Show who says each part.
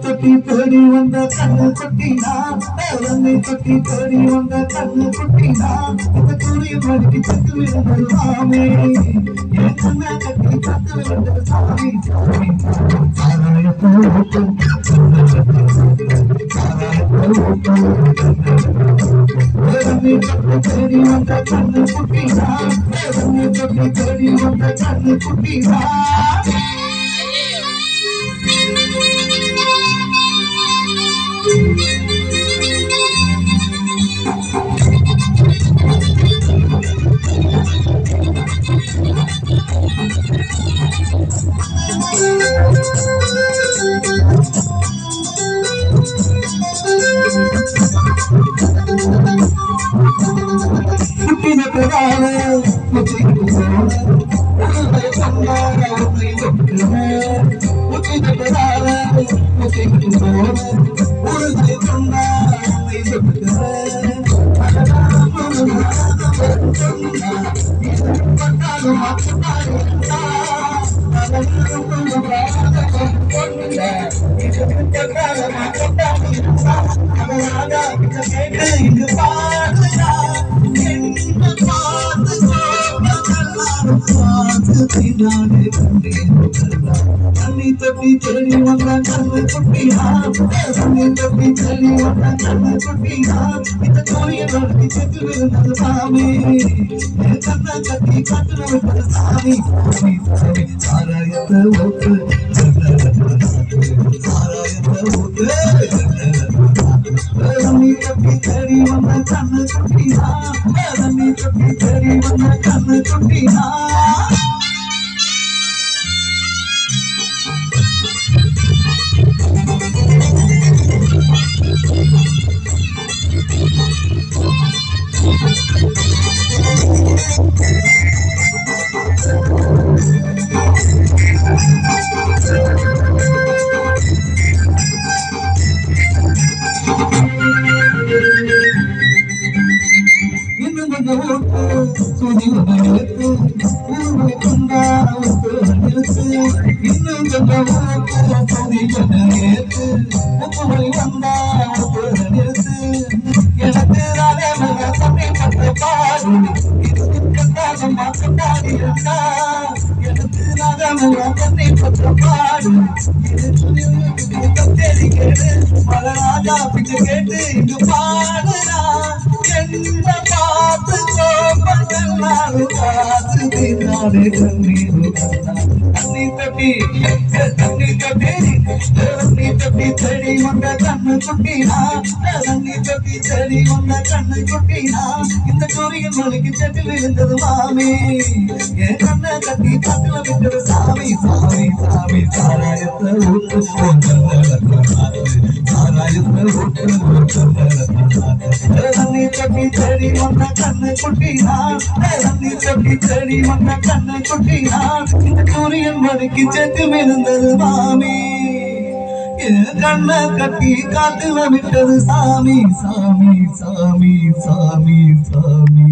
Speaker 1: தொட்டி தேடி வந்த கண்ணு குட்டினா தொட்டி தேடி வந்த கண்ணு குட்டினா இந்த துணிய மடிக்கு பத்து விழுந்தது சாமி என் கண்ணை கட்டி பத்து விழுந்தது சாமி தேடி வந்த கண்ணு குட்டினா தொட்டி தேடி வந்த கண்ணு குட்டினா தண்ணி தொட்டி செடி வந்த கண்ணு குட்டினா தண்ணி தொட்டி செடி வந்த கண்ணு குட்டினா இந்த கோழிய நடத்தி செத்து விழுந்தது சாமி என் கண்ணை கட்டி கட்டுல விட்டது சாமி சாமி சாமி சாராயத்தை ஊத்து சாராயத்தை ஊத்து தண்ணி தொட்டி செடி வந்த கண்ணு குட்டினா தண்ணி தொட்டி செடி வந்த கண்ணு குட்டினா கேட்டு இங்கு பாடுறா என்ன பார்த்து தண்ணி தட்டி செடி வந்த கண்ணு குட்டினா தண்ணி தட்டி செடி வந்த கண்ணு குட்டினா இந்த கோரியின் மலைக்கு செட்டில் இருந்தது மாமி என் கண்ணை கட்டி கட்டுல விட்டது சாமி சாமி சாமி சாராயத்தை ஊட்டு சாராயத்தை ஊட்டு தண்ணி தட்டி செடி வந்த கண்ணு குட்டினா தண்ணி தட்டி செடி வந்த கண்ணு குட்டினா இந்த கோரியின் மலைக்கு செட்டில் இருந்தது மாமி கண்ணை கட்டி காட்டுல விட்டது சாமி சாமி சாமி சாமி சாமி